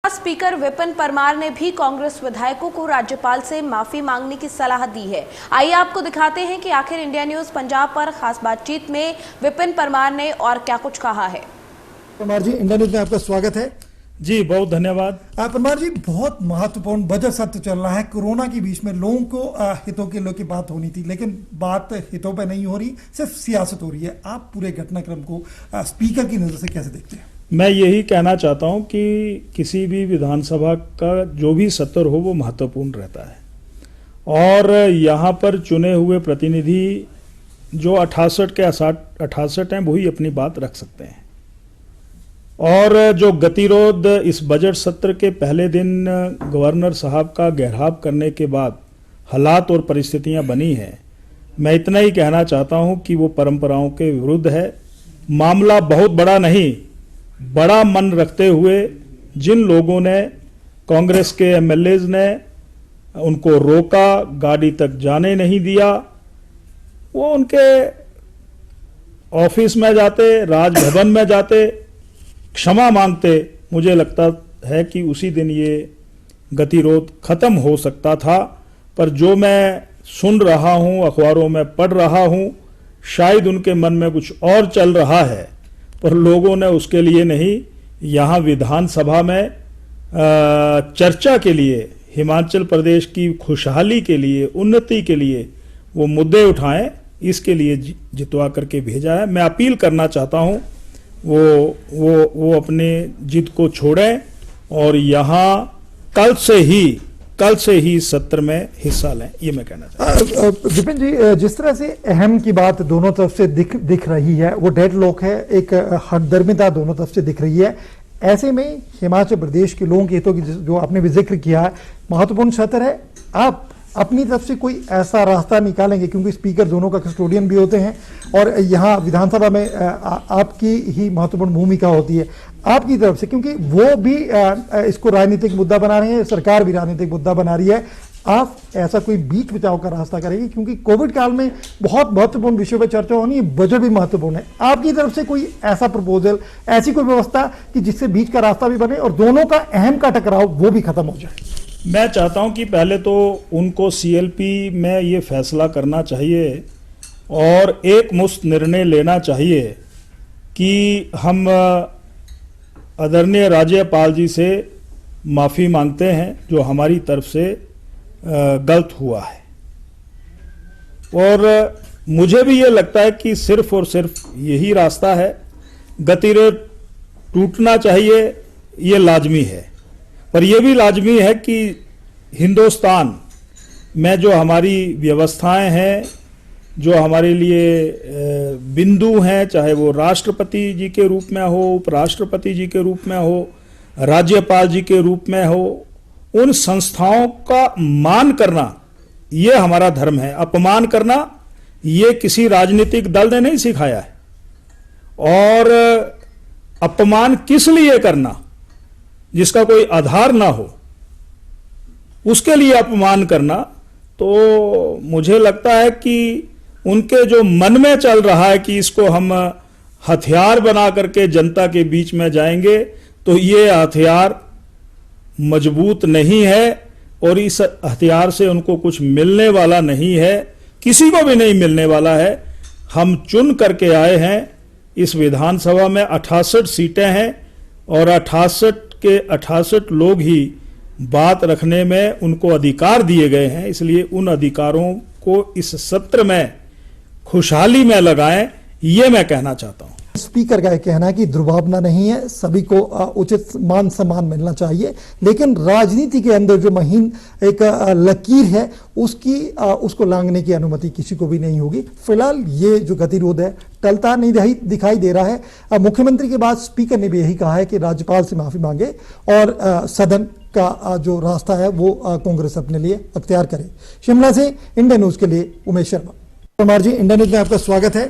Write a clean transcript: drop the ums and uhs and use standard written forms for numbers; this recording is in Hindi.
स्पीकर विपिन परमार ने भी कांग्रेस विधायकों को राज्यपाल से माफी मांगने की सलाह दी है। आइए आपको दिखाते हैं कि आखिर इंडिया न्यूज पंजाब पर खास बातचीत में विपिन परमार ने और क्या कुछ कहा है। परमार जी, इंडिया न्यूज में आपका स्वागत है। जी बहुत धन्यवाद। परमार जी, बहुत महत्वपूर्ण बजट सत्र चल रहा है। कोरोना के बीच में लोगों को हितों के लोग की बात होनी थी, लेकिन बात हितों पे नहीं हो रही, सिर्फ सियासत हो रही है। आप पूरे घटनाक्रम को स्पीकर की नजर से कैसे देखते हैं? मैं यही कहना चाहता हूं कि किसी भी विधानसभा का जो भी सत्र हो वो महत्वपूर्ण रहता है और यहाँ पर चुने हुए प्रतिनिधि जो 68 के 68 हैं वही अपनी बात रख सकते हैं। और जो गतिरोध इस बजट सत्र के पहले दिन गवर्नर साहब का घेराव करने के बाद हालात और परिस्थितियां बनी हैं, मैं इतना ही कहना चाहता हूं कि वो परंपराओं के विरुद्ध है। मामला बहुत बड़ा नहीं, बड़ा मन रखते हुए जिन लोगों ने, कांग्रेस के एमएलएज ने उनको रोका, गाड़ी तक जाने नहीं दिया, वो उनके ऑफिस में जाते, राजभवन में जाते, क्षमा मांगते, मुझे लगता है कि उसी दिन ये गतिरोध खत्म हो सकता था। पर जो मैं सुन रहा हूं, अखबारों में पढ़ रहा हूं, शायद उनके मन में कुछ और चल रहा है, पर लोगों ने उसके लिए नहीं, यहाँ विधानसभा में चर्चा के लिए, हिमाचल प्रदेश की खुशहाली के लिए, उन्नति के लिए वो मुद्दे उठाएं, इसके लिए जितवा करके भेजा है। मैं अपील करना चाहता हूं वो अपने जिद को छोड़ें और यहाँ कल से ही सत्र में हिस्सा लें, ये मैं कहना चाहता हूँ। विपिन जी, जिस तरह से अहम की बात दोनों तरफ से दिख रही है, वो डेडलॉक है, एक हठधर्मिता दोनों तरफ से दिख रही है। ऐसे में हिमाचल प्रदेश के लोगों के हितों की जो आपने भी जिक्र किया है, महत्वपूर्ण सत्र है, आप अपनी तरफ से कोई ऐसा रास्ता निकालेंगे, क्योंकि स्पीकर दोनों का कस्टोडियन भी होते हैं और यहाँ विधानसभा में आपकी ही महत्वपूर्ण भूमिका होती है आपकी तरफ से, क्योंकि वो भी इसको राजनीतिक मुद्दा बना रहे हैं, सरकार भी राजनीतिक मुद्दा बना रही है। आप ऐसा कोई बीच बचाव का रास्ता करेंगे, क्योंकि कोविड काल में बहुत महत्वपूर्ण विषयों पर चर्चा होनी है, बजट भी महत्वपूर्ण है। आपकी तरफ से कोई ऐसा प्रपोजल, ऐसी कोई व्यवस्था कि जिससे बीच का रास्ता भी बने और दोनों का अहम का टकराव वो भी खत्म हो जाए? मैं चाहता हूं कि पहले तो उनको सीएलपी में ये फैसला करना चाहिए और एक मुश्त निर्णय लेना चाहिए कि हम आदरणीय राज्यपाल जी से माफ़ी मांगते हैं जो हमारी तरफ से गलत हुआ है। और मुझे भी ये लगता है कि सिर्फ और सिर्फ यही रास्ता है, गतिरोध टूटना चाहिए, ये लाजमी है। पर यह भी लाजमी है कि हिंदुस्तान में जो हमारी व्यवस्थाएं हैं, जो हमारे लिए बिंदु हैं, चाहे वो राष्ट्रपति जी के रूप में हो, उपराष्ट्रपति जी के रूप में हो, राज्यपाल जी के रूप में हो, उन संस्थाओं का मान करना ये हमारा धर्म है। अपमान करना ये किसी राजनीतिक दल ने नहीं सिखाया है। और अपमान किस लिए करना जिसका कोई आधार ना हो, उसके लिए अपमान करना, तो मुझे लगता है कि उनके जो मन में चल रहा है कि इसको हम हथियार बना करके जनता के बीच में जाएंगे, तो ये हथियार मजबूत नहीं है और इस हथियार से उनको कुछ मिलने वाला नहीं है, किसी को भी नहीं मिलने वाला है। हम चुन करके आए हैं, इस विधानसभा में 68 सीटें हैं और 68 के 68 लोग ही बात रखने में उनको अधिकार दिए गए हैं, इसलिए उन अधिकारों को इस सत्र में खुशहाली में लगाएं, ये मैं कहना चाहता हूं। स्पीकर का कहना है कि दुर्भावना नहीं है, सभी को उचित मान सम्मान मिलना चाहिए, लेकिन राजनीति के अंदर जो महीन एक लकीर है उसको लांघने की अनुमति किसी को भी नहीं होगी। फिलहाल ये जो गतिरोध है टलता नहीं दिखाई दे रहा है। मुख्यमंत्री के बाद स्पीकर ने भी यही कहा है कि राज्यपाल से माफी मांगे और सदन का जो रास्ता है वो कांग्रेस अपने लिए अख्तियार करे। शिमला से इंडिया न्यूज के लिए उमेश शर्मा। परमार जी, इंडिया न्यूज में आपका स्वागत है।